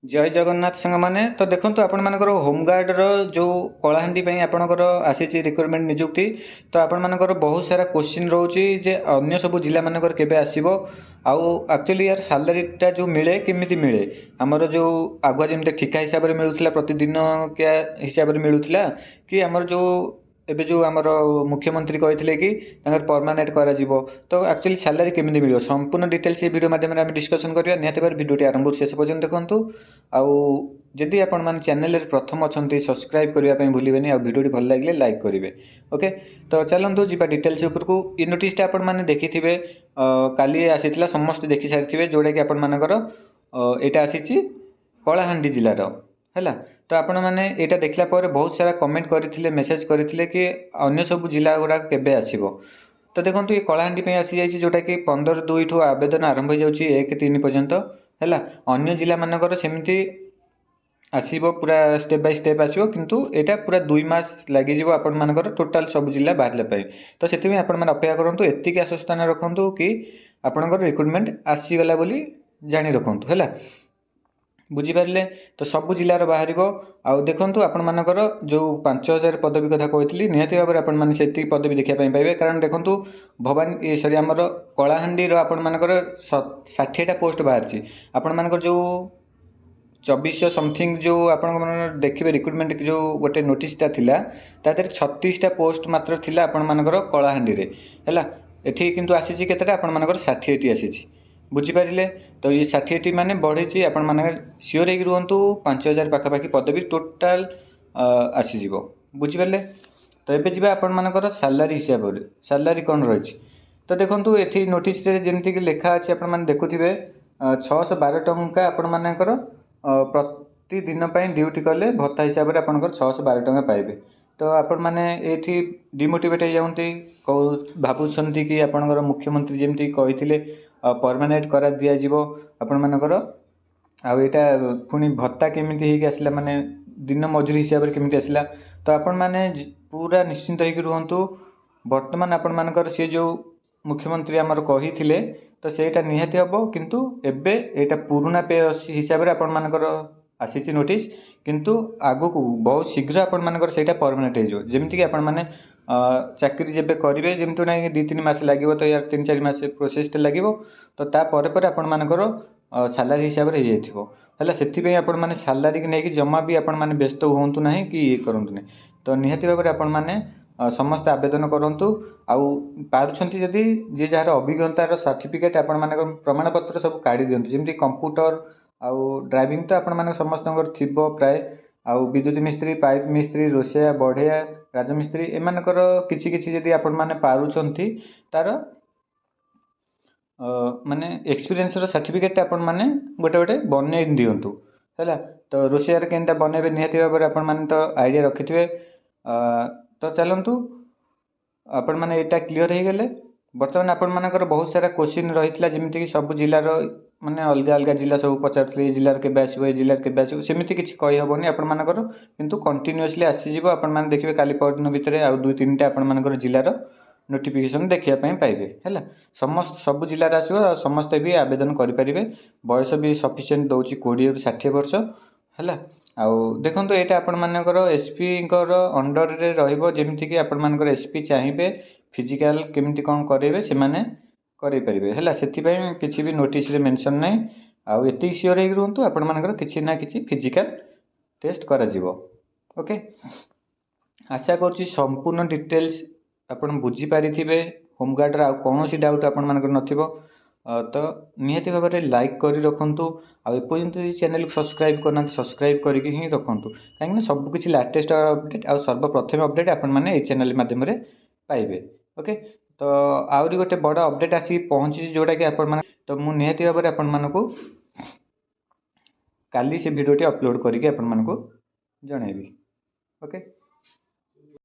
जय जगन्नाथ सांग मैंने तो देखो आपण मानकर होमगार्डर जो कलाहांडी आपणकर आसी रिक्रुटमेंट निजुक्ति तो आपण मानकर बहुत सारा क्वेश्चन रोचे जे अन्य सब जिला मानकर केबे आसीबो आउ एक्चुअली यार सालारीटा जो मिले केमिति मिले आमर जो आगुआ जमी ठिका हिसाब से मिलूला प्रतिदिन क्या हिसाब से मिलूला कि आमर जो एबे जो आमर मुख्यमंत्री कहते कि परमानेंट करा तो एक्चुअली सैलरी केमिति मिल संपूर्ण डिटेल्स ये वीडियो माध्यम डिस्कसन करवा निहत भाव वीडियो आरंभ शेष पर्यंत देखूँ आउ जदि आपण मैंने चैनल प्रथम अच्छा सब्सक्राइब करने भूलें आ वीडियो भल लगे लाइक करेंगे ओके। तो चलतु जी डिटेल्स उपरकू ये नोटिसटा आपण मैंने देखी थे काली आसी समस्त देखी सारी जोटा कि आपण मानकर यहाँ आसी कलाहांडी जिलार है। तो आपण मैंने यहाँ देखला बहुत सारा कमेंट करते मेसेज करते कि अन्य सब जिला गुड़ा केबे आसीबो। तो देखो ये कलाहांडी आसी जाइए जोटा कि 15/2 ठू आवेदन आरंभ हो जाए 1-3 पर्यंत है। अन्य जिला मानकर सेमती आसब पूरा स्टेप बाय स्टेप आसो किंतु यहाँ पूरा 2 मास लगे आपण मानकर टोटाल सब जिला बाहर तो से आपण अपेक्षा करूँ एतिक आश्वासन रखुँ कि आपणकर रिक्रुटमेंट आसीगला बोली जानी रखुँ है बुझीपारे। तो सब जिलार बाहर आउ देखूँ आपण मानकर जो 5000 पदवी कथा कहती निहत भाव में आपण से पदवी देखापी पाइबे कारण देखूँ भवानी सरी आमर कलाहांडी आपण मानकर 60टा पोस्ट बाहर आपण मानकर जो 2400 समथिंग जो आपण देखिए रिक्रुटमेंट जो गोटे नोटिसटा थिला तादर 36टा पोस्ट मात्र थिला आपण मानकर कलाहांडी रे हैला एठी किंतु आसीची केतेटा आपण मानकर 60टी आसीची बुझीपारे। तो ये 60टी माने बढ़ी आपण माने सियोर हो रुहतु 5000 पाखापाखि पदवी टोटाल आसीज बुझीपारे। तो ये जी आपण मानकर सालारी हिसाब से सालारी कौन रही तो देखो ये नोटिस जमीक लिखा अच्छे आप देखुए 612 टंका आपण मानकर प्रतिदिन ड्यूटी कले भत्ता हिसाब से आपंकर 612 टंका पाइबे। तो आपण मैंने ये डिमोटिवेट हो जाती भावुं कि आपंकर मुख्यमंत्री जमी कही परमानेंट करा दिज्व आपण मानकर आईटा पुणी भत्ता केमिति आसला माने दिन मजूरी हिसाब से केमिति आसला। तो आपण मैंने पूरा निश्चिंत होकर रुहतु बर्तमान आपण मानकर सी जो मुख्यमंत्री आमर कही तो सेटा निहाती हम किंतु एबे एटा पुराना पे हिसाब से आपण मानकर आसी नोटिस किंतु आगु को बहुत शीघ्र आपण मानकर सेटा परमानेंट हो जमीक कि आपण माने चाकरी जब करेंगे जमी ना 2-3 मास लगे तो यार 3-4 मास प्रोसेसटा लगे तो तापर आपण मानकर सालारी हिसाब से है से आपण माने सालारी की नहीं जमा भी आपण माने व्यस्त हूँ ना कि ये करूँ ना। तो निहाती भाव में आपण माने समस्त आवेदन करूँ आउ पार्टी जदि जी जार अभिज्ञतार सर्टिफिकेट आपण मानकर प्रमाणपत्र सब काढ़ी दिंतु जमी कंप्यूटर आउ ड्राइविंग तो आपण माने समस्त थी प्राय आउ विद्युत मिस्त्री पाइप मिस्त्री रोषिया बढ़िया राजमिस्त्री एमानकर किछि किछि जदि आपण माने पारुछंती तार माने एक्सपीरियंस सर्टिफिकेट आपण माने गोटे गोटे बनै दियंतु है। तो रोषियार केनता बनैबे निहाती भाव में आपण माने तो आइडिया रखिथिबे। तो चलतु आपण माने एटा क्लियर हो गले बर्तमान आपण मानकर बहुत सारा क्वेश्चन रही जमीक सब जिलार माने अलग अलग जिला सब पचारे जिलार के आसो जिलार के आसो सेमती किसी कहीहबनी आपण मानकर किंतु कंटिन्यूअसली आसीज आपण माने देखिए काली परदिन भितर आउ 2-3टा आपण मानकर जिलार नोटिफिकेशन देखापी पाइबे है। समस्त सब जिलार आसो समस्ते भी आवेदन करेंगे बयस भी सफिसीयंट दौर 20-60 वर्ष है। आउ देखो यहाँ आपण मानकर एसपी अंडर रे रहिबो जेमिति कि आपण मानकर एसपी चाहिए फिजिकल केमिति कौन करेंगे से माने करें पारे है से किसी भी नोटिस रे मेंशन नहीं आउ एति सियोर हो रुहतु आपण मानकर किसी ना किसी फिजिकल टेस्ट करा जिवो ओके। आशा करुँची संपूर्ण डिटेल्स आपण बुझी पारिथिबे होमगार्डर आ कौन डाउट आपण मानकर नथिबो तो निहाती भाव में लाइक कर रखुँ आपर्यंत चैनल को सब्सक्राइब करना सब्सक्राइब करके ही रखुँ कहीं सबकि लाटेस्ट अपडेट आ सर्वप्रथम अपडेट आपण मैंने चैनल माध्यम पाइबे ओके। तो आहरी गोटे बड़ अपडेट आसी पहुँची जोटा कि आपण माने तो मु निहाती भाव में आपण मानकु काली से वीडियोटी अपलोड करके आपण मानकु जणैबी ओके।